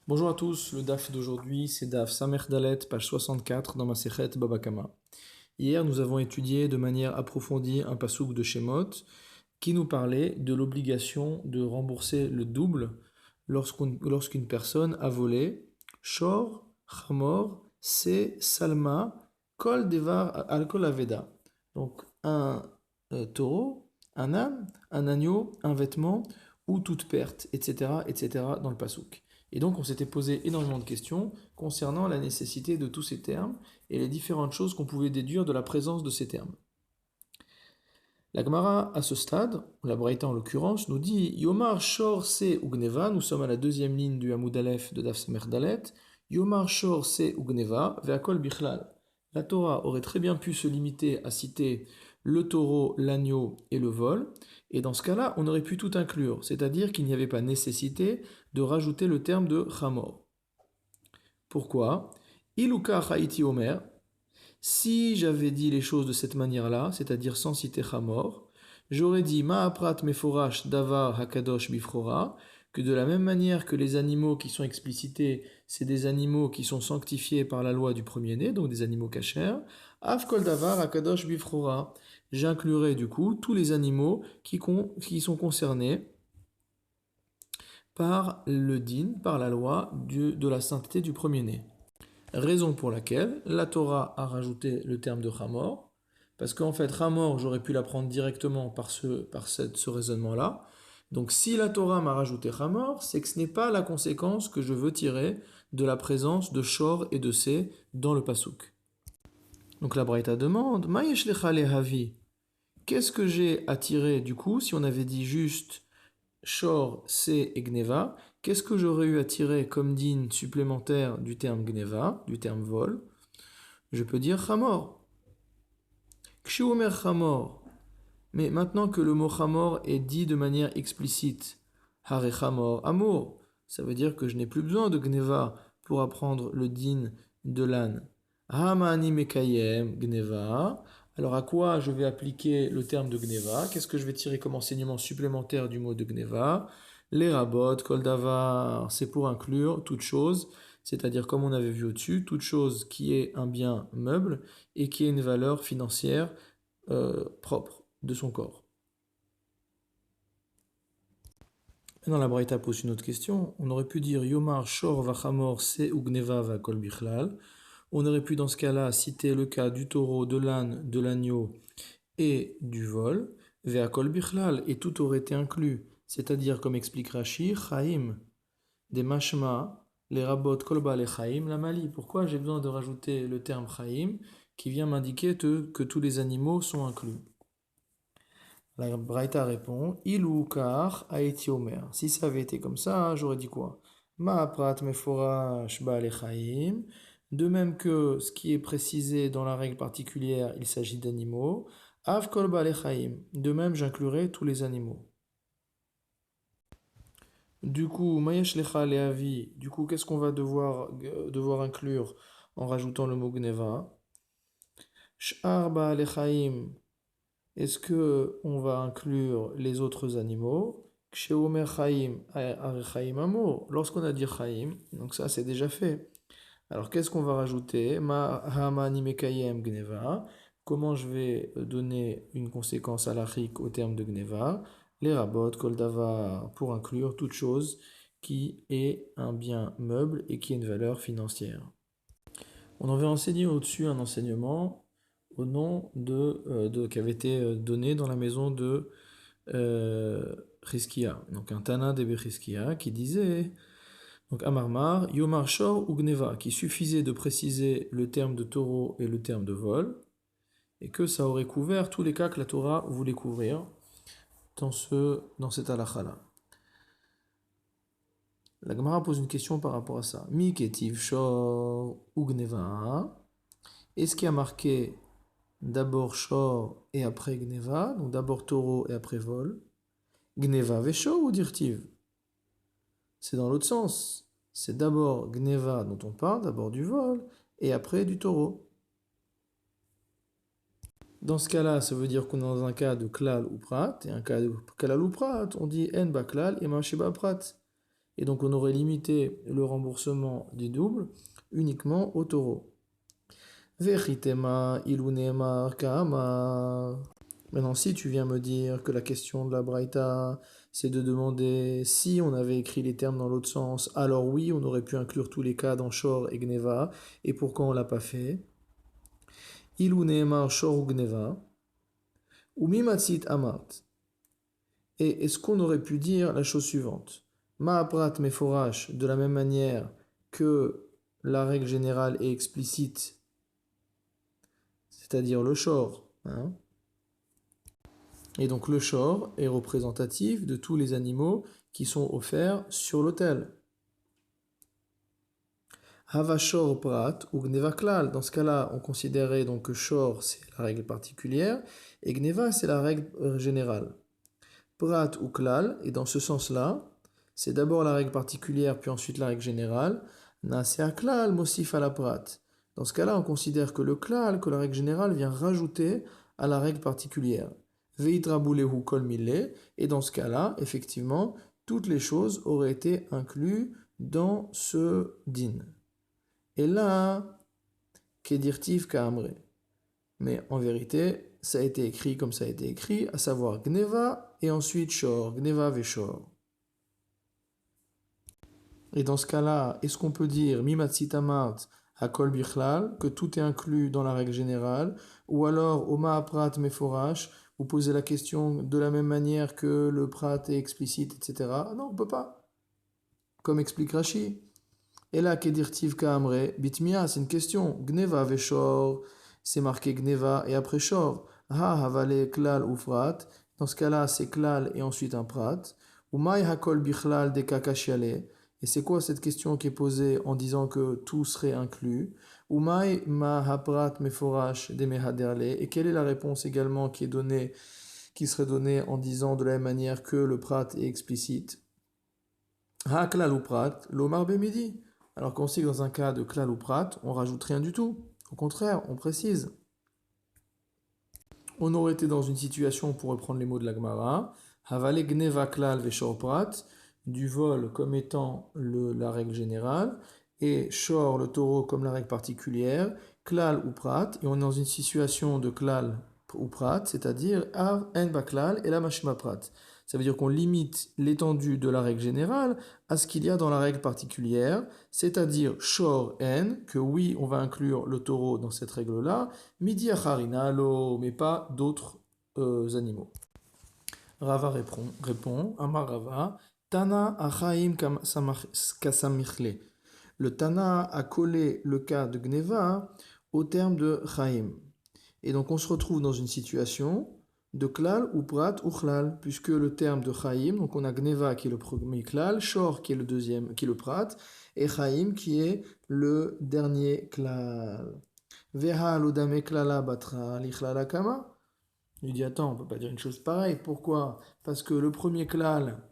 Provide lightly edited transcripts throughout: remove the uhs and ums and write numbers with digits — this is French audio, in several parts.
Bonjour à tous, le DAF d'aujourd'hui c'est DAF Samer Dalet, page 64 dans Masechet Baba Kama. Hier nous avons étudié de manière approfondie un pasouk de Shemot qui nous parlait de l'obligation de rembourser le double lorsqu'une personne a volé Shor, Chamor, Se, Salma, Kol Devar Alkol Aveda. Donc un taureau, un âne, un agneau, un vêtement ou toute perte, etc., etc. dans le pasouk. Et donc on s'était posé énormément de questions concernant la nécessité de tous ces termes et les différentes choses qu'on pouvait déduire de la présence de ces termes. La Gemara, à ce stade, la Braïta en l'occurrence, nous dit Yomar Shor Se Ugneva, nous sommes à la deuxième ligne du Hamoud Aleph de Daf Samer Dalet, Yomar Shor Se Ugneva, Veakol Bichlal. La Torah aurait très bien pu se limiter à citer le taureau, l'agneau et le vol, et dans ce cas-là, on aurait pu tout inclure, c'est-à-dire qu'il n'y avait pas nécessité de rajouter le terme de Chamor. Pourquoi Iluka Haïti Omer, si j'avais dit les choses de cette manière-là, c'est-à-dire sans citer Chamor, j'aurais dit Ma'aprat meforash davar hakadosh bifrora, que de la même manière que les animaux qui sont explicités, c'est des animaux qui sont sanctifiés par la loi du premier-né, donc des animaux cachers, Afkol davar hakadosh bifrora, j'inclurai du coup tous les animaux qui sont concernés par le din, par la loi de la sainteté du premier-né. Raison pour laquelle la Torah a rajouté le terme de Hamor, parce qu'en fait, Hamor, j'aurais pu l'apprendre directement par ce raisonnement-là. Donc si la Torah m'a rajouté Hamor, c'est que ce n'est pas la conséquence que je veux tirer de la présence de Shor et de Se dans le Pasuk. Donc la Braïta demande, Mayesh lecha lehavi, qu'est-ce que j'ai à tirer du coup si on avait dit juste Shor, Se et Gneva, qu'est-ce que j'aurais eu à tirer comme din supplémentaire du terme Gneva, du terme vol? Je peux dire Chamor. Kshuomer Chamor. Mais maintenant que le mot Chamor est dit de manière explicite, Hare Chamor, amour, ça veut dire que je n'ai plus besoin de Gneva pour apprendre le din de l'âne. Hamani Mekayem Gneva. Alors à quoi je vais appliquer le terme de Gneva? Qu'est-ce que je vais tirer comme enseignement supplémentaire du mot de Gneva? Les rabot, kol davar, c'est pour inclure toute chose, c'est-à-dire comme on avait vu au-dessus, toute chose qui est un bien meuble et qui ait une valeur financière propre de son corps. Maintenant, la Braïta pose une autre question. On aurait pu dire Yomar Shor Vachamor Se Ugneva Vakol Bichlal. On aurait pu dans ce cas-là citer le cas du taureau, de l'âne, de l'agneau et du vol. Veakol Bichlal, et tout aurait été inclus. C'est-à-dire, comme explique Rashi, Chaim, des mashma, les rabot kolba les Chaim, la mali. Pourquoi j'ai besoin de rajouter le terme Chaim qui vient m'indiquer que tous les animaux sont inclus? La Braïta répond, Ilou kar haïti omer. Si ça avait été comme ça, j'aurais dit quoi? Ma'aprat meforash ba'alechaim. De même que ce qui est précisé dans la règle particulière, il s'agit d'animaux. Av kol ba'alechaim. De même, j'inclurai tous les animaux. Du coup, mayesh lecha lehavi. Du coup, qu'est-ce qu'on va devoir inclure en rajoutant le mot gneva? Sh'ar ba'alechaim. Est-ce que on va inclure les autres animaux? Ksheomer chaim, are chaim amour. Lorsqu'on a dit chaim, donc ça c'est déjà fait. Alors qu'est-ce qu'on va rajouter? Ma hamani mekayem gneva. Comment je vais donner une conséquence halachique au terme de gneva? Les rabot kol davar, pour inclure toute chose qui est un bien meuble et qui a une valeur financière. On avait enseigné au-dessus un enseignement au nom qui avait été donné dans la maison de Chizkia, donc un Tana de Chizkia qui disait, donc Amarmar, Yomar Shor ou Gneva, qui suffisait de préciser le terme de taureau et le terme de vol, et que ça aurait couvert tous les cas que la Torah voulait couvrir dans cette halakha-là. La Gemara pose une question par rapport à ça. Mi ketiv Shor ou Gneva, est-ce qu'il y a marqué d'abord Shor et après Gneva, donc d'abord taureau et après vol? Gneva Vesho ou Dirtiv? C'est dans l'autre sens. C'est d'abord Gneva dont on parle, d'abord du vol, et après du taureau. Dans ce cas-là, ça veut dire qu'on est dans un cas de klal ou prat, et un cas de klal ou prat, on dit en ba klal et ma sheba prat. Et donc on aurait limité le remboursement du double uniquement au taureau. Vechitema ilunemar kamar. Maintenant, si tu viens me dire que la question de la Braïta, c'est de demander si on avait écrit les termes dans l'autre sens, alors oui, on aurait pu inclure tous les cas dans Shor et Gneva, et pourquoi on l'a pas fait? Ilunemar Shor ou Gneva, ou Mimatsit Amart. Et est-ce qu'on aurait pu dire la chose suivante? Ma'aprat meforash, de la même manière que la règle générale est explicite, c'est-à-dire le shor, hein? Et donc le shor est représentatif de tous les animaux qui sont offerts sur l'autel. Hava shor prat ou gneva klal. Dans ce cas-là, on considérait donc que shor c'est la règle particulière et gneva c'est la règle générale. Prat ou klal, et dans ce sens-là, c'est d'abord la règle particulière puis ensuite la règle générale. Nasea klal mosif à la prat. Dans ce cas-là, on considère que le klal, que la règle générale vient rajouter à la règle particulière. Veitrabulehu kol mille, et dans ce cas-là, effectivement, toutes les choses auraient été incluses dans ce din. Et là, kedirtiv ka'amre. Mais en vérité, ça a été écrit comme ça a été écrit, à savoir gneva et ensuite shor, gneva veshor. Et dans ce cas-là, est-ce qu'on peut dire mimatsitamart hakol bichlal, que tout est inclus dans la règle générale, ou alors oma prat meforash, vous posez la question de la même manière que le prat est explicite, etc. Non, on ne peut pas. Comme explique Rashi. Et là, kedirtiv ka'amre, bitmia, c'est une question. Gneva veshor, c'est marqué gneva et après shor. Ha havale klal ou frat. Dans ce cas-là, c'est klal et ensuite un prat. Ou mai hakol bichlal de kakashiale. Et c'est quoi cette question qui est posée en disant que tout serait inclus? Ou mai ma haprat meforash de mehaderle. Et quelle est la réponse également qui est donnée, qui serait donnée en disant de la même manière que le prat est explicite? Ha klal ou prat, l'omar bemidi. Alors qu'on sait que dans un cas de klal ou prat, on rajoute rien du tout. Au contraire, on précise. On aurait été dans une situation, pour reprendre les mots de la Gemara, havale gneva klal veshor prat, du vol comme étant la règle générale, et shor, le taureau, comme la règle particulière, klal ou prat, et on est dans une situation de klal ou prat, c'est-à-dire av en baklal et la mashma prat. Ça veut dire qu'on limite l'étendue de la règle générale à ce qu'il y a dans la règle particulière, c'est-à-dire shor en, que oui, on va inclure le taureau dans cette règle-là, midi acharina lo, mais pas d'autres animaux. Rava répond, Amar Rava, Tana achaim kasamichle. Le Tana a collé le cas de Gneva au terme de Chaim. Et donc on se retrouve dans une situation de klal ou prat ou chlal, puisque le terme de Chaim, donc on a Gneva qui est le premier klal, Shor qui est le deuxième, qui est le prat, et Chaim qui est le dernier klal. Veha lodame klala batra lichlala kama. Il dit attends, on peut pas dire une chose pareille. Pourquoi? Parce que le premier klal,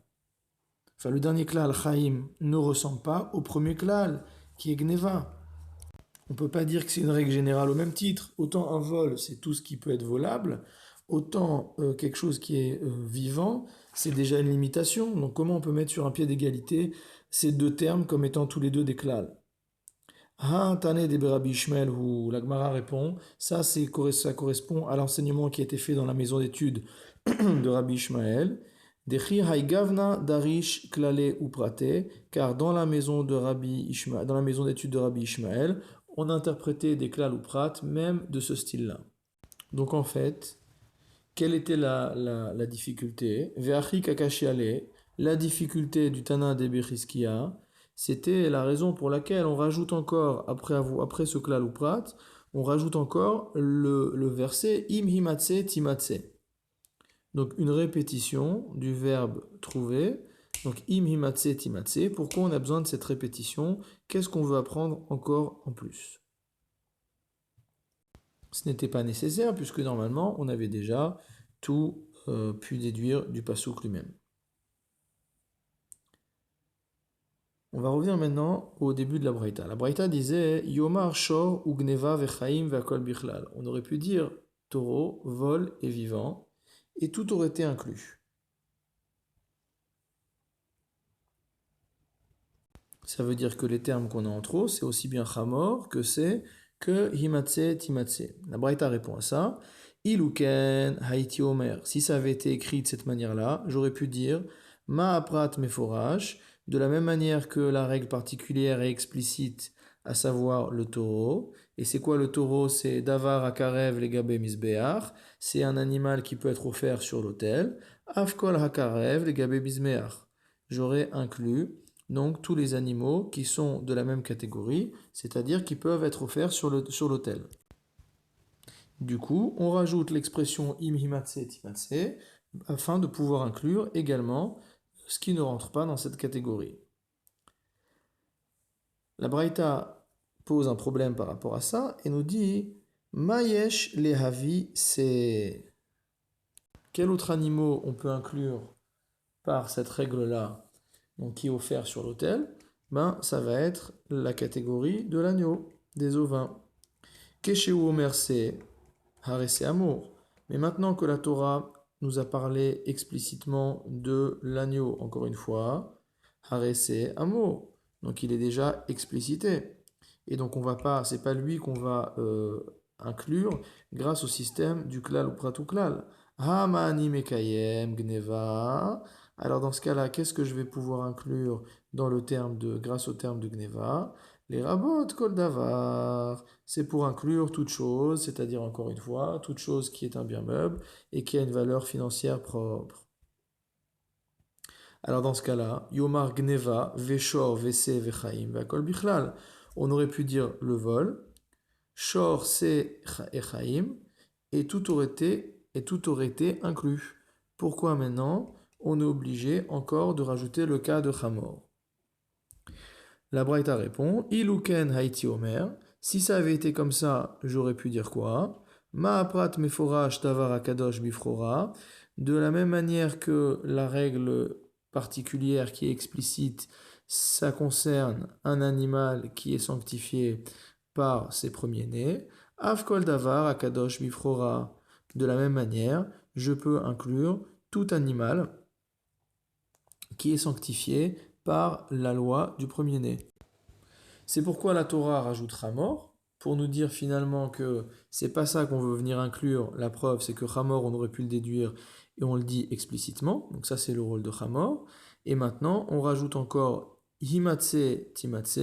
enfin le dernier klal, Chaim, ne ressemble pas au premier klal, qui est Gneva. On peut pas dire que c'est une règle générale au même titre. Autant un vol, c'est tout ce qui peut être volable, autant quelque chose qui est vivant, c'est déjà une limitation. Donc comment on peut mettre sur un pied d'égalité ces deux termes comme étant tous les deux des klal? Ah, Tane de Rabbi Ishmael, où la Gemara répond, ça correspond à l'enseignement qui a été fait dans la maison d'études de Rabbi Ishmael. Dechi haigavna darish klale ou prate, car dans la maison de Rabbi Ishmael, dans la maison d'études de Rabbi Ishmael, on interprétait des klal ou prat, même de ce style-là. Donc en fait, quelle était la difficulté? Ve'achi kakashiale, la difficulté du Tana de Bechiskia, c'était la raison pour laquelle on rajoute encore, après ce klal ou prat, on rajoute encore le verset im himatse timatse. Donc une répétition du verbe trouver. Donc im himatse timatse. Pourquoi on a besoin de cette répétition? Qu'est-ce qu'on veut apprendre encore en plus? Ce n'était pas nécessaire puisque normalement on avait déjà tout pu déduire du passouk lui-même. On va revenir maintenant au début de la Braïta. La Braïta disait Yomar shor ou gneva vechaim ve'akol bichlal. On aurait pu dire taureau, vol et vivant, et tout aurait été inclus. Ça veut dire que les termes qu'on a en trop, c'est aussi bien chamor que c'est que himatse, timatse. La Braïta répond à ça. Iluken haiti omer. Si ça avait été écrit de cette manière-là, j'aurais pu dire ma aprat meforash, de la même manière que la règle particulière est explicite, à savoir le taureau. Et c'est quoi le taureau? C'est davar akarev legabe misbeach. C'est un animal qui peut être offert sur l'autel. Afkol hakarev legabe misbeach. J'aurais inclus donc tous les animaux qui sont de la même catégorie, c'est-à-dire qui peuvent être offerts sur l'autel. Du coup, on rajoute l'expression im himatse timatse afin de pouvoir inclure également ce qui ne rentre pas dans cette catégorie. La Braïta pose un problème par rapport à ça et nous dit Mayesh lehavi, c'est quel autre animal on peut inclure par cette règle-là, donc qui est offert sur l'autel? Ben, ça va être la catégorie de l'agneau, des ovins. Keshéu Omer c'est Haresse Amour. Mais maintenant que la Torah nous a parlé explicitement de l'agneau, encore une fois, Haresse Amour. Donc il est déjà explicité. Et donc on va pas, c'est pas lui qu'on va inclure grâce au système du klal ou pratou klal. Hamani mekayem gneva. Alors dans ce cas-là, qu'est-ce que je vais pouvoir inclure dans le terme de, grâce au terme de gneva? Les rabot kol davar. C'est pour inclure toute chose, c'est-à-dire encore une fois, toute chose qui est un bien meuble et qui a une valeur financière propre. Alors dans ce cas-là, Yomar Gneva, Veshor, Vese, Vechaim, Vakol Bichlal. On aurait pu dire le vol, Shor, Se et Chaim, et tout aurait été inclus. Pourquoi maintenant on est obligé encore de rajouter le cas de Chamor? La Braïta répond, Iluken Haiti Omer. Si ça avait été comme ça, j'aurais pu dire quoi? Ma'aprat meforash tavar akadosh bifrora. De la même manière que la règle particulière qui est explicite, ça concerne un animal qui est sanctifié par ses premiers-nés. Avkol davar akadosh bifrora. De la même manière, je peux inclure tout animal qui est sanctifié par la loi du premier-né. C'est pourquoi la Torah rajoute Hamor, pour nous dire finalement que c'est pas ça qu'on veut venir inclure. La preuve, c'est que Hamor, on aurait pu le déduire et on le dit explicitement. Donc ça, c'est le rôle de Hamor. Et maintenant, on rajoute encore Himatse, Timatse,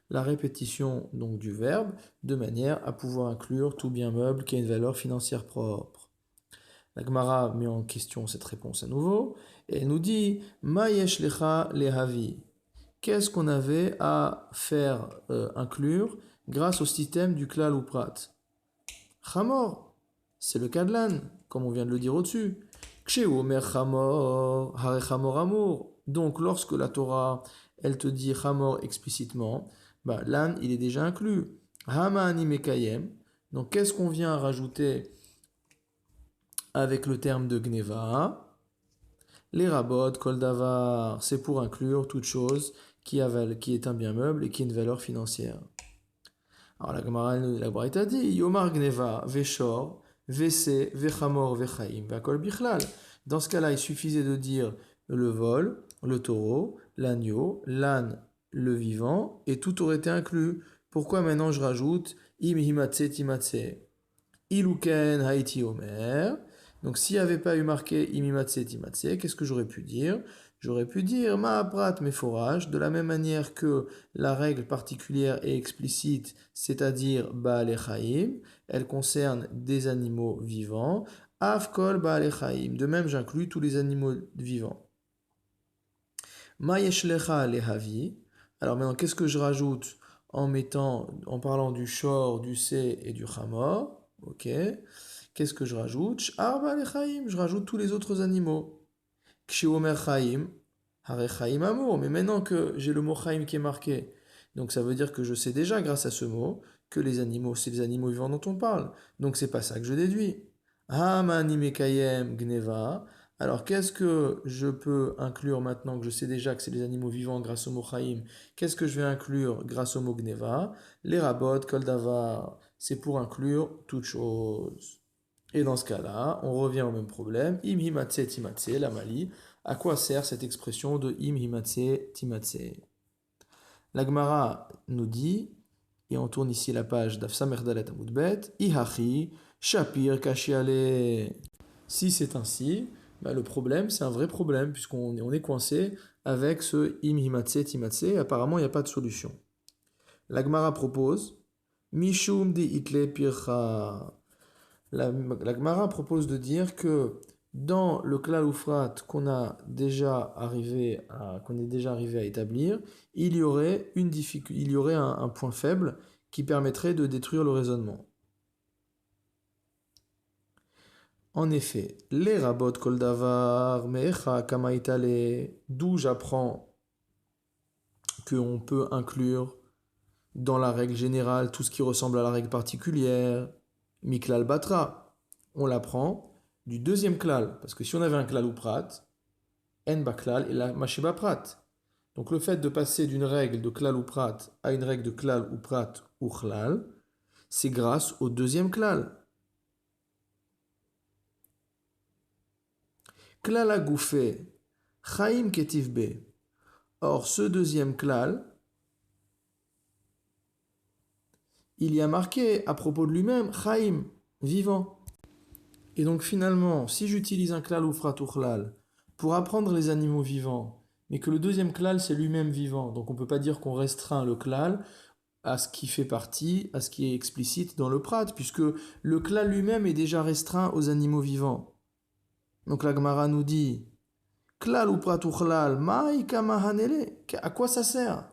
la répétition donc du verbe, de manière à pouvoir inclure tout bien meuble qui a une valeur financière propre. La Gemara met en question cette réponse à nouveau et elle nous dit Ma yesh lecha lehavi. Qu'est-ce qu'on avait à faire inclure grâce au système du klal ou prat? Chamor, c'est le cas de l'âne, comme on vient de le dire au-dessus. Kshéu omer chamor, hare chamor amour. Donc lorsque la Torah, elle te dit chamor explicitement, bah, l'âne, il est déjà inclus. Hama ani mekayem. Donc qu'est-ce qu'on vient rajouter avec le terme de gneva? Les rabots, kol davar, c'est pour inclure toute chose qui est un bien meuble et qui a une valeur financière. Alors la Gemara, la Braïta dit, Yomar gneva, veshor, vese, vechamor, vechaim, vakol bichlal. Dans ce cas-là, il suffisait de dire le vol, le taureau, l'agneau, l'âne, le vivant, et tout aurait été inclus. Pourquoi maintenant je rajoute im himatse timatse? Iluken haiti omer. Donc s'il n'y avait pas eu marqué imimatse timatse, qu'est-ce que j'aurais pu dire? J'aurais pu dire ma'aprat meforage, de la même manière que la règle particulière est explicite, c'est-à-dire ba'al chaim, elle concerne des animaux vivants. Avkol ba'al chaim, de même j'inclus tous les animaux vivants. Ma'yeshlecha lehavi, alors maintenant qu'est-ce que je rajoute en parlant du shor, du se et du chamor? Ok. Qu'est-ce que je rajoute? Sh'ar ba'al chaim, je rajoute tous les autres animaux. Kshéomer Chaim, Hare Chaim Amour. Mais maintenant que j'ai le mot Chaim qui est marqué, donc ça veut dire que je sais déjà, grâce à ce mot, que les animaux, c'est les animaux vivants dont on parle. Donc c'est pas ça que je déduis. Hamani Mekayem Gneva. Alors qu'est-ce que je peux inclure maintenant que je sais déjà que c'est les animaux vivants grâce au mot Chaim? Qu'est-ce que je vais inclure grâce au mot Gneva? Les rabot, Kol Davar. C'est pour inclure toute chose. Et dans ce cas-là, on revient au même problème. Im himatse timatse, la mali. À quoi sert cette expression de im himatse timatse? La Gemara nous dit, et on tourne ici la page d'Afsa Merdalet Amoudbet, Ihachi, Shapir Kashiale. Si c'est ainsi, bah, le problème, c'est un vrai problème, puisqu'on est coincé avec ce Im Himatse Timatse, et apparemment il n'y a pas de solution. La Gemara propose, Mishum di Itle Pircha. La Gemara propose de dire que dans le klal ufrat qu'on est déjà arrivé à établir, il y aurait un point faible qui permettrait de détruire le raisonnement. En effet, les rabot kol davar mecha kama itale, d'où j'apprends qu'on peut inclure dans la règle générale tout ce qui ressemble à la règle particulière, miklal batra. On l'apprend du deuxième klal, parce que si on avait un klal ou prat, en baklal et la masheba prat. Donc le fait de passer d'une règle de klal ou prat à une règle de klal ou prat ou chlal, c'est grâce au deuxième klal. Klal a gouffé, chaim ketiv be. Or ce deuxième klal, il y a marqué à propos de lui-même, chaim, vivant. Et donc finalement, si j'utilise un klal ou prat ou chlal pour apprendre les animaux vivants, mais que le deuxième klal c'est lui-même vivant, donc on ne peut pas dire qu'on restreint le klal à ce qui fait partie, à ce qui est explicite dans le prat, puisque le klal lui-même est déjà restreint aux animaux vivants. Donc la Gemara nous dit, klal ou prat ou chlal, maï kamahanele, à quoi ça sert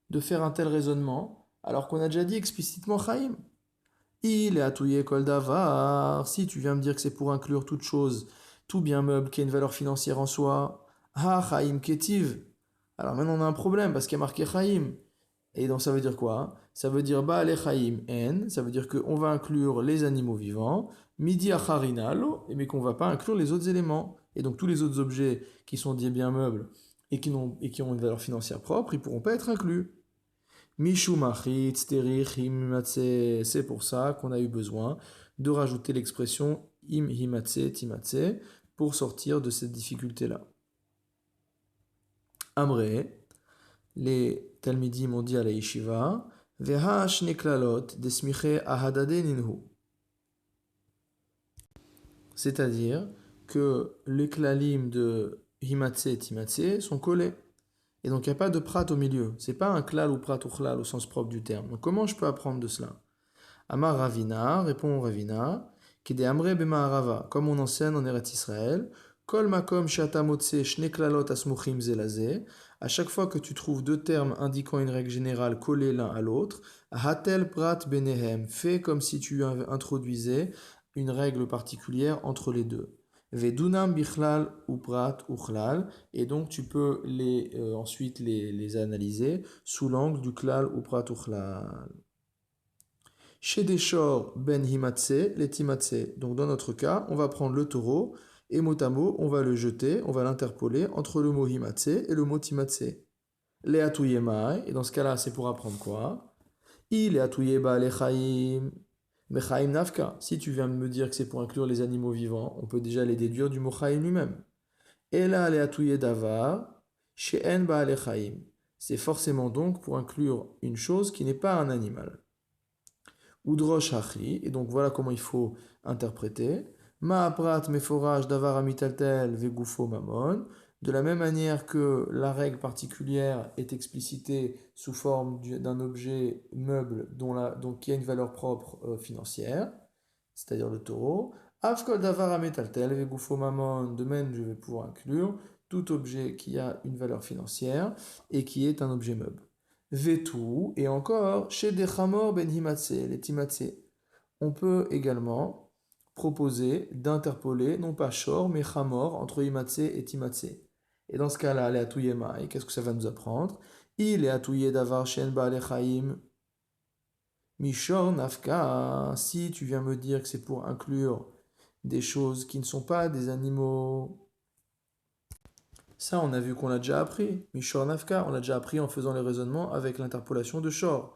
de faire un tel raisonnement, alors qu'on a déjà dit explicitement chaim? Il est atouillé kol davar. Si tu viens me dire que c'est pour inclure toute chose, tout bien meuble qui a une valeur financière en soi, ha chaim ketiv. Alors maintenant on a un problème parce qu'il y a marqué chaim. Et donc ça veut dire quoi? Ça veut dire ba le chaim en. Ça veut dire qu'on va inclure les animaux vivants, midi acharinalo, mais qu'on va pas inclure les autres éléments. Et donc tous les autres objets qui sont des biens meubles et qui ont une valeur financière propre, ils pourront pas être inclus. C'est pour ça qu'on a eu besoin de rajouter l'expression im himatse timatse pour sortir de cette difficulté-là. Amré, les Talmidim ont dit à la yeshiva, Veha shneklalot desmiche ahadade ninhu. C'est-à-dire que les klalim de himatse et timatse sont collés. Et donc il n'y a pas de prat au milieu. C'est pas un klal ou prat ou chlal au sens propre du terme. Donc comment je peux apprendre de cela? Amar Ravina, répond Ravina, qui de Amre bema Arava, comme on enseigne en Eretz Israël, Kol makom shata motse shne klalot asmuchim zelazé, à chaque fois que tu trouves deux termes indiquant une règle générale collés l'un à l'autre, hatel prat benehem, fais comme si tu introduisais une règle particulière entre les deux. Vedunam bichlal ou prat ou chlal, et donc tu peux ensuite les analyser sous l'angle du klal ou prat ou chlal. Chez des shor ben himatse, les timatse. Donc dans notre cas, on va prendre le taureau et mot à mot, on va le jeter, on va l'interpoler entre le mot himatse et le mot timatse. Les atuyemai, et dans ce cas-là, c'est pour apprendre quoi? Il est atuyeba les chaim. Mais chaim nafka, si tu viens de me dire que c'est pour inclure les animaux vivants, on peut déjà les déduire du mot chaim lui-même. Et là, les atouye davar, chez en ba les chaim. C'est forcément donc pour inclure une chose qui n'est pas un animal. Udrosh hachi, et donc voilà comment il faut interpréter. Ma'aprat meforaj davar amitaltel vegufo mamon. De la même manière que la règle particulière est explicitée sous forme d'un objet meuble qui a une valeur propre financière, c'est-à-dire le taureau. Afkol davar amitaltel vegufo mamon. De même, je vais pouvoir inclure tout objet qui a une valeur financière et qui est un objet meuble. Vetu, et encore, chez des chamor ben himatse, les timatse. On peut également proposer d'interpoler, non pas shor, mais chamor entre himatse et timatse. Et dans ce cas-là, les atuyemai, qu'est-ce que ça va nous apprendre? Il est atouye davar shen ba chaim. Mishor nafka, si tu viens me dire que c'est pour inclure des choses qui ne sont pas des animaux. Ça, on a vu qu'on l'a déjà appris. Mishor Nafka, on l'a déjà appris en faisant les raisonnements avec l'interpolation de Shor.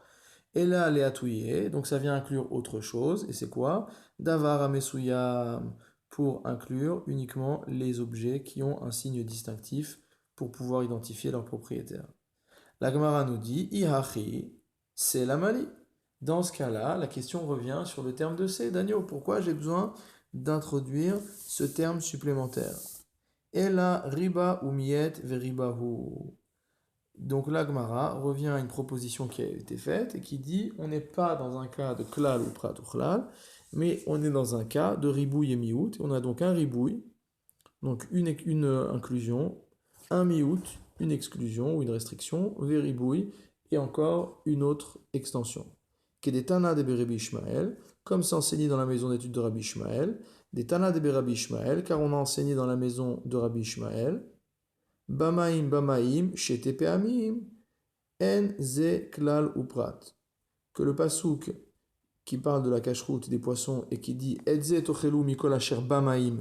Et là, les atouillés, donc ça vient inclure autre chose. Et c'est quoi? Davar Amesuya, pour inclure uniquement les objets qui ont un signe distinctif pour pouvoir identifier leur propriétaire. La Gemara nous dit, Ihachi, c'est la Mali. Dans ce cas-là, la question revient sur le terme de c'est d'agneau. Pourquoi j'ai besoin d'introduire ce terme supplémentaire? Et la riba ou miet veribahu. Donc la Gemara revient à une proposition qui a été faite et qui dit on n'est pas dans un cas de klal ou prat ou klal, mais on est dans un cas de ribouille et miout. On a donc un ribouille, donc une inclusion, un miout, une exclusion ou une restriction, veribouille et encore une autre extension. Qui est des Tana de Rabbi Ishmael, comme c'est enseigné dans la maison d'études de Rabbi Ishmael, des Tana de Rabbi Ishmael, car on a enseigné dans la maison de Rabbi Ishmael, Bamaim Bamaim, Shetepe Amim, En Ze Klal ou Prat. Que le pasouk qui parle de la cacheroute des poissons et qui dit Edze Tochelu Mikol Asher Bamaim,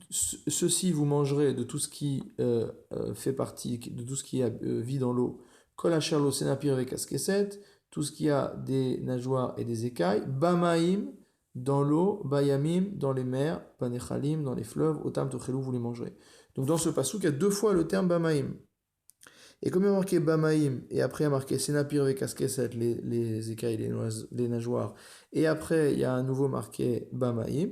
ceci vous mangerez de tout ce qui fait partie, de tout ce qui vit dans l'eau, Kol Asher Lo Senapir avec Askeset, tout ce qui a des nageoires et des écailles, Bamaim, dans l'eau, Bayamim, dans les mers, Panechalim, dans les fleuves, Otam Tochelu, vous les mangerez. Donc dans ce passage, il y a deux fois le terme Bamaim. Et comme il y a marqué Bamaim, et après il y a marqué Senapir avec Askeset, les écailles, les nageoires, et après il y a à nouveau marqué Bamaim,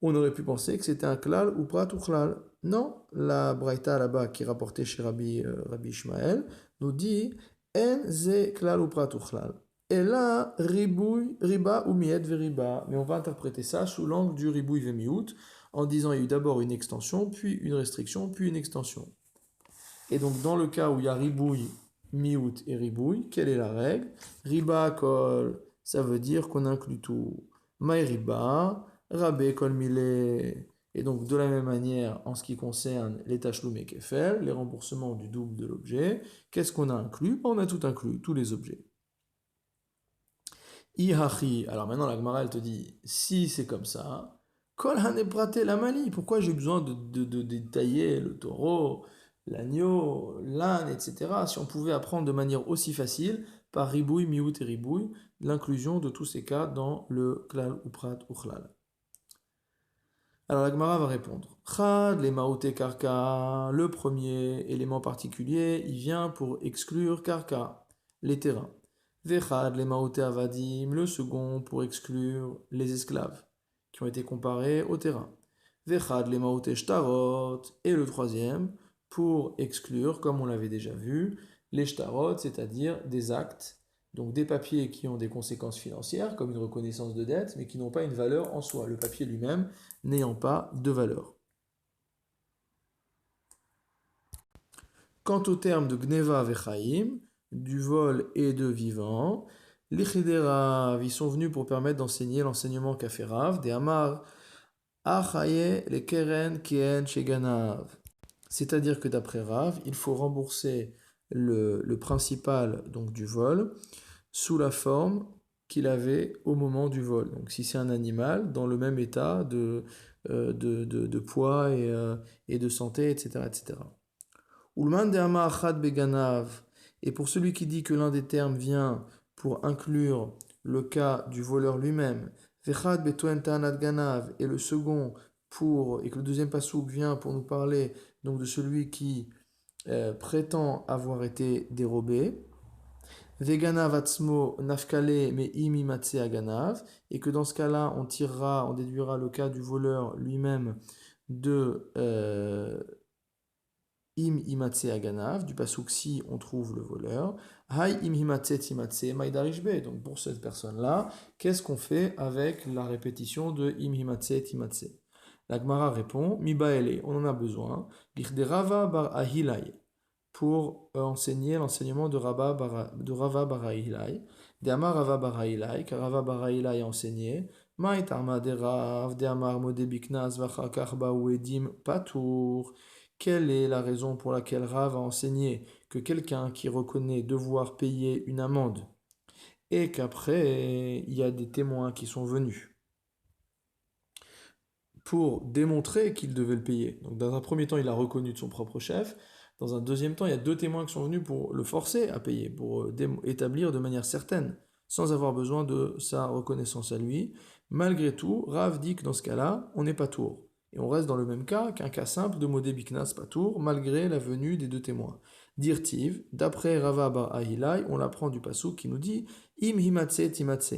on aurait pu penser que c'était un klal ou prat ou klal. Non, la braïta là-bas qui est rapportée chez Rabbi Ishmael nous dit En ze klal ou prat ou klal. Et là, ribouille, riba ou miet veriba. Mais on va interpréter ça sous l'angle du ribouille vemiout, en disant il y a eu d'abord une extension, puis une restriction, puis une extension. Et donc dans le cas où il y a ribouille, miout et ribouille, quelle est la règle? Riba kol, ça veut dire qu'on inclut tout. Maï riba, rabé kol milé. Et donc de la même manière, en ce qui concerne les tachloum et kefel, les remboursements du double de l'objet, qu'est-ce qu'on a inclus? On a tout inclus, tous les objets. Ihachi, alors maintenant la Gemara elle te dit, si c'est comme ça, kol haneprate la mali, pourquoi j'ai besoin de détailler le taureau, l'agneau, l'âne, etc. Si on pouvait apprendre de manière aussi facile, par ribouille, miout et ribouille, l'inclusion de tous ces cas dans le klal ou prat ou chlal. Alors la Gemara va répondre, chad les maoté karka, le premier élément particulier, il vient pour exclure karka, les terrains. Vechad les maoté avadim, le second pour exclure les esclaves, qui ont été comparés au terrain. Vechad les maoté shtarot, et le troisième pour exclure, comme on l'avait déjà vu, les shtarot, c'est-à-dire des actes, donc des papiers qui ont des conséquences financières, comme une reconnaissance de dette, mais qui n'ont pas une valeur en soi, le papier lui-même n'ayant pas de valeur. Quant au terme de gneva vechaim, du vol et de vivant, les chiderav, ils sont venus pour permettre d'enseigner l'enseignement qu'a fait Rav, des amar achaye les keren kien sheganav. C'est-à-dire que d'après Rav, il faut rembourser le principal donc du vol sous la forme qu'il avait au moment du vol. Donc si c'est un animal, dans le même état de poids et de santé, etc. etc. Ulman de Hama Achad Beganav, et pour celui qui dit que l'un des termes vient pour inclure le cas du voleur lui-même, Vechad Betoen Tanat Ganav, et le second et que le deuxième pasouk vient pour nous parler donc de celui qui prétend avoir été dérobé, Veganav atzmo nafkale me imimatse aganav, et que dans ce cas-là, on déduira le cas du voleur lui-même de im imatse aganav, du pasuk si on trouve le voleur. Hai im imatse timatse maidarishbe. Donc pour cette personne-là, qu'est-ce qu'on fait avec la répétition de im imatse timatse? La Gemara répond, mi baele, on en a besoin, l'ichdé Rava bar ahilai, pour enseigner l'enseignement de Rava bar ahilai, de Amar Rava bar ahilai, car Rava bar ahilai a enseigné, Maït arma de Rav, de Amar mode biknas vachakar baouedim patour. Quelle est la raison pour laquelle Rav a enseigné que quelqu'un qui reconnaît devoir payer une amende et qu'après il y a des témoins qui sont venus pour démontrer qu'il devait le payer. Donc dans un premier temps, il a reconnu de son propre chef. Dans un deuxième temps, il y a deux témoins qui sont venus pour le forcer à payer, pour établir de manière certaine, sans avoir besoin de sa reconnaissance à lui. Malgré tout, Rav dit que dans ce cas-là, on n'est pas tour. Et on reste dans le même cas qu'un cas simple de modé biknas patour, malgré la venue des deux témoins. Dirtiv, d'après Rava bar Ahilai, on l'apprend du pasuk qui nous dit Im himatse timatse.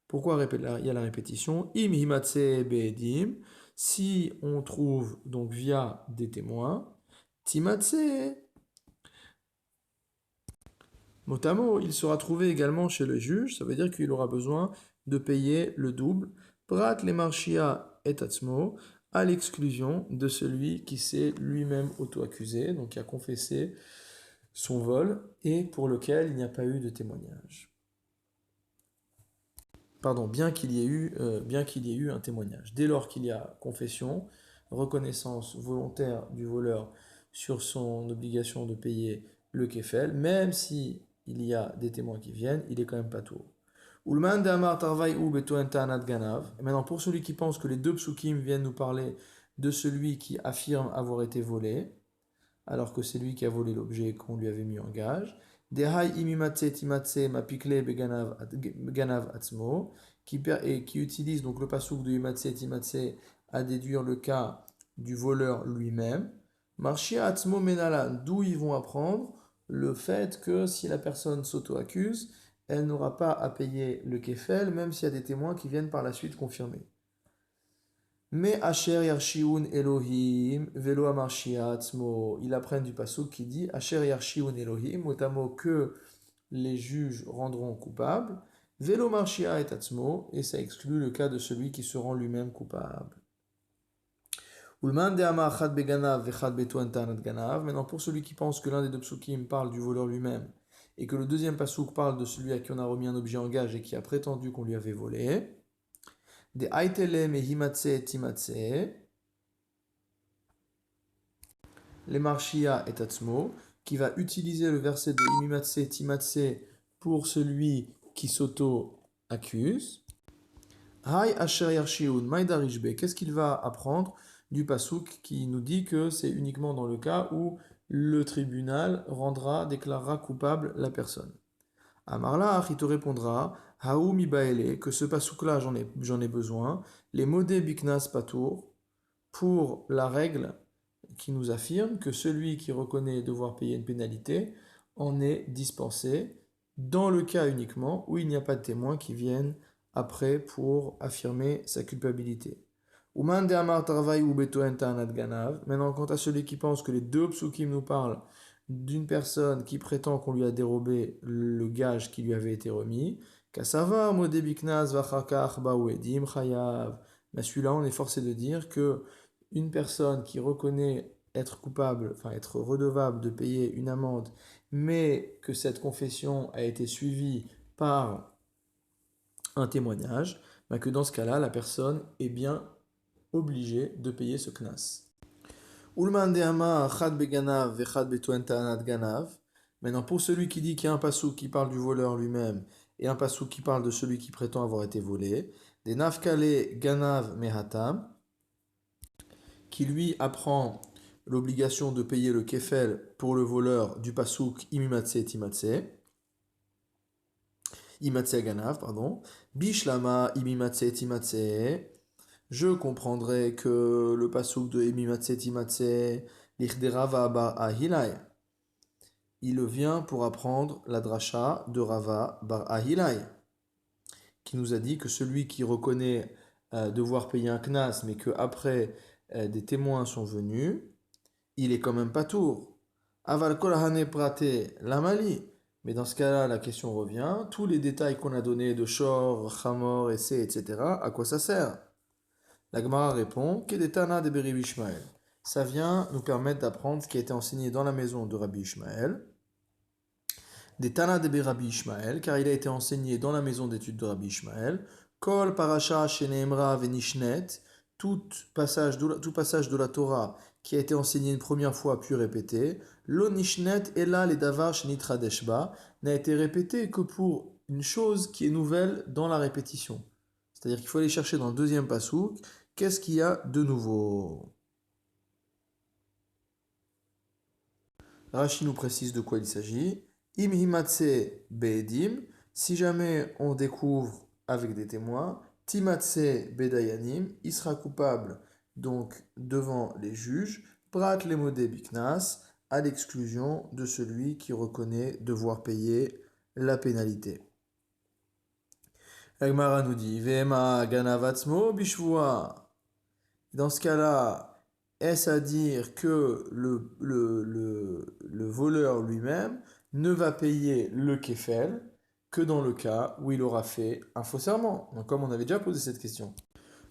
Pourquoi il y a la répétition Im himatse be'edim, si on trouve donc via des témoins, timatse, mot, il sera trouvé également chez le juge, ça veut dire qu'il aura besoin de payer le double, prat le marchia et atzmo, à l'exclusion de celui qui s'est lui-même auto-accusé, donc qui a confessé son vol et pour lequel il n'y a pas eu de témoignage. Pardon, bien qu'il y ait eu un témoignage. Dès lors qu'il y a confession, reconnaissance volontaire du voleur sur son obligation de payer le kefel, même si il y a des témoins qui viennent, il est quand même pas tout. Ulman de Amar Tarvai ou Betoen Ta'anat Ganav. Et maintenant, pour celui qui pense que les deux psukim viennent nous parler de celui qui affirme avoir été volé, alors que c'est lui qui a volé l'objet qu'on lui avait mis en gage. Dehai imimatse timatse mapikle beganav atzmo, qui utilise donc le pasouk de imatse timatse à déduire le cas du voleur lui-même. Marchia atzmo menala, d'où ils vont apprendre le fait que si la personne s'auto-accuse, elle n'aura pas à payer le kefel, même s'il y a des témoins qui viennent par la suite confirmer. Mais Asher Yarshiun Elohim, Velo Amarshia Atzmo, ils apprennent du pasuk qui dit Asher Yarshiun Elohim, mot que les juges rendront coupable, Velo Marshia et Atzmo, et ça exclut le cas de celui qui se rend lui-même coupable. Ulman de Amar Chad Beganav, Vechad Betoan Tanat Ganav, maintenant pour celui qui pense que l'un des deux psukim parle du voleur lui-même, et que le deuxième pasuk parle de celui à qui on a remis un objet en gage et qui a prétendu qu'on lui avait volé, de Aitele Mehimatse Timatse, les Marshia et Tatsmo, qui va utiliser le verset de Imimatse Timatse pour celui qui s'auto-accuse. Hai Asher Yarshiun Maïdarishbe, qu'est-ce qu'il va apprendre du pasouk qui nous dit que c'est uniquement dans le cas où le tribunal déclarera coupable la personne. Amarla, il te répondra, Haou Mibaele, que ce pasouk-là j'en ai besoin, les modé Biknas Patour, pour la règle qui nous affirme que celui qui reconnaît devoir payer une pénalité en est dispensé dans le cas uniquement où il n'y a pas de témoins qui viennent après pour affirmer sa culpabilité. Maintenant, quant à celui qui pense que les deux psukim nous parlent d'une personne qui prétend qu'on lui a dérobé le gage qui lui avait été remis, mais celui-là, on est forcé de dire que une personne qui reconnaît être coupable, enfin être redevable de payer une amende, mais que cette confession a été suivie par un témoignage, que dans ce cas-là, la personne est bien obligée de payer ce knas. Maintenant, pour celui qui dit qu'il y a un passouk qui parle du voleur lui-même et un passouk qui parle de celui qui prétend avoir été volé, des nafkale ganav mehatam, qui lui apprend l'obligation de payer le kefel pour le voleur du pasouk imimatse timatse, imatse ganav, pardon, bishlama imimatse timatse, je comprendrai que le pasouk de imimatse timatse, l'ichdera bar ahilai, il vient pour apprendre la dracha de Rava bar ahilai, qui nous a dit que celui qui reconnaît devoir payer un knas, mais que après des témoins sont venus, il est quand même pas tour. Aval kolahane prate lamali. Mais dans ce cas-là, la question revient, tous les détails qu'on a donnés de Shor, Chamor, Essay, etc., à quoi ça sert? La Gemara répond, Kedetana de Beri Ishmael. Ça vient nous permettre d'apprendre ce qui a été enseigné dans la maison de Rabbi Ishmael. Des Tana de Rabbi Ishmael, car il a été enseigné dans la maison d'études de Rabbi Ishmael. Kol parasha sheneemra venishnet, tout passage de la Torah qui a été enseigné une première fois puis répété, lo nishnet ela le davar shenitradeshba, n'a été répété que pour une chose qui est nouvelle dans la répétition. C'est-à-dire qu'il faut aller chercher dans le deuxième pasouk, qu'est-ce qu'il y a de nouveau? Rashi nous précise de quoi il s'agit. Im himatse beedim, si jamais on découvre avec des témoins, timatse bedayanim, il sera coupable donc devant les juges, prat lemode biknas, à l'exclusion de celui qui reconnaît devoir payer la pénalité. Agmara nous dit, Vema ganavatsmo bishvua. Dans ce cas-là, est-ce à dire que le voleur lui-même ne va payer le kefel que dans le cas où il aura fait un faux serment? Donc, comme on avait déjà posé cette question.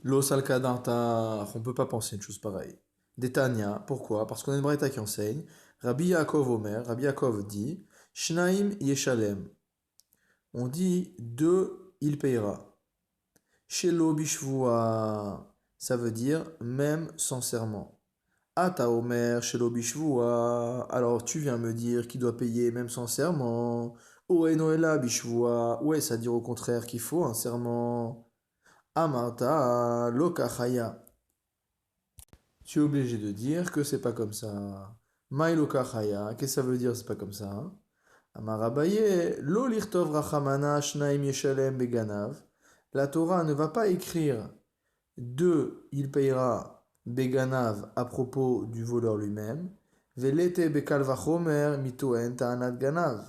Los alkadartar, on ne peut pas penser une chose pareille. Detania, pourquoi? Parce qu'on a une braïta qui enseigne. Rabbi Yaakov Omer, Rabbi Yaakov dit, Shnaim yeshalem. On dit deux, il payera. Shelo bishvua, ça veut dire même sans serment. Ata Omer, Shelo bishvua, alors tu viens me dire qu'il doit payer même sans serment. Oenoela bishvua, ouais, ça veut dire au contraire qu'il faut un serment. Amarta lokachaya. Tu es obligé de dire que c'est pas comme ça. Maï lokachaya, qu'est-ce que ça veut dire c'est pas comme ça? Amarabaye, lo lirtov rachamana shnaim yeshalem beganav. La Torah ne va pas écrire de il payera beganav à propos du voleur lui-même. Velete bekal vachomer mitoen ta'anat ganav.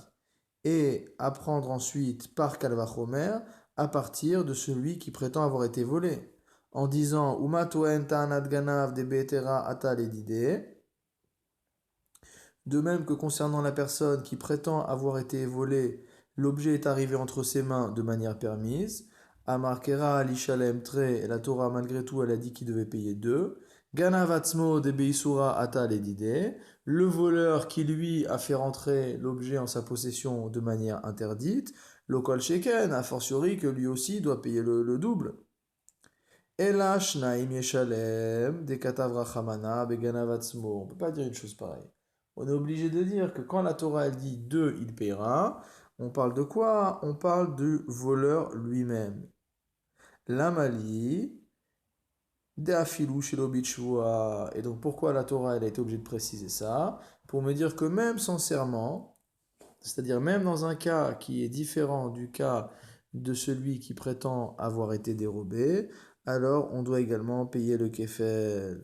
Et apprendre ensuite par kalvachomer à partir de celui qui prétend avoir été volé. En disant Umatoen ta'anat ganav de betera ataledide. De même que concernant la personne qui prétend avoir été volée, l'objet est arrivé entre ses mains de manière permise. Amarkera alishalem tre, et la Torah malgré tout elle a dit qu'il devait payer deux. Ganavatsmo de beisura ataledide. Le voleur qui lui a fait rentrer l'objet en sa possession de manière interdite. Lokol sheken, a fortiori que lui aussi doit payer le double. Ela shnaim yeshalem de katav rachamana beganavatsmo. On ne peut pas dire une chose pareille. On est obligé de dire que quand la Torah elle dit deux, il paiera, on parle de quoi? On parle du voleur lui-même. L'amali, de afilou shilobichua. Et donc pourquoi la Torah elle a été obligée de préciser ça? Pour me dire que même sans serment, c'est-à-dire même dans un cas qui est différent du cas de celui qui prétend avoir été dérobé, alors on doit également payer le kefel.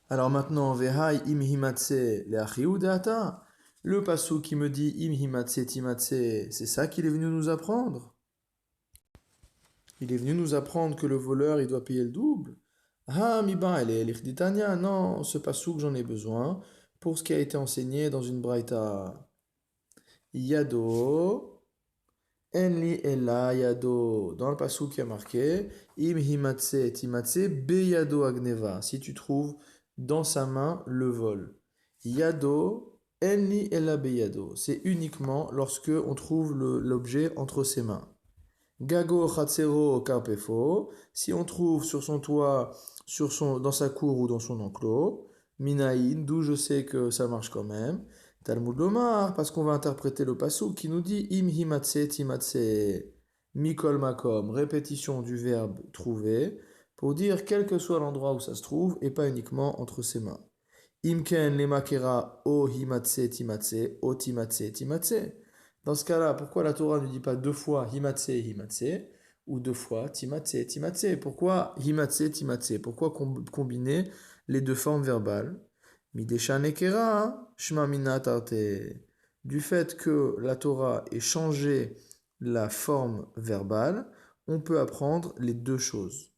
Alors maintenant, Vehai im himatse le data. Le passou qui me dit im himatse timatse, c'est ça qu'il est venu nous apprendre. Il est venu nous apprendre que le voleur, il doit payer le double. Ah, miba, elle est l'ichditania. Non, ce passou que j'en ai besoin pour ce qui a été enseigné dans une braïta. Yado, enli ela yado. Dans le passou qui a marqué, im himatse timatse beyado agneva. Si tu trouves dans sa main le vol. Yado, enli ela beyado. C'est uniquement lorsque on trouve l'objet entre ses mains. Gago chatsero carpefo. Si on trouve sur son toit, dans sa cour ou dans son enclos. Minaïn, d'où je sais que ça marche quand même. Talmud Lomar, parce qu'on va interpréter le passou qui nous dit im himatse timatse mikol makom, répétition du verbe trouver, pour dire quel que soit l'endroit où ça se trouve et pas uniquement entre ses mains. Imken le makera o himatse timatse o timatse timatse. Dans ce cas-là, pourquoi la Torah ne dit pas deux fois himatse himatse ou deux fois timatse timatse? Pourquoi himatse timatse? Pourquoi combiner les deux formes verbales? Midesha nekera shma mina tarte. Du fait que la Torah ait changé la forme verbale, on peut apprendre les deux choses.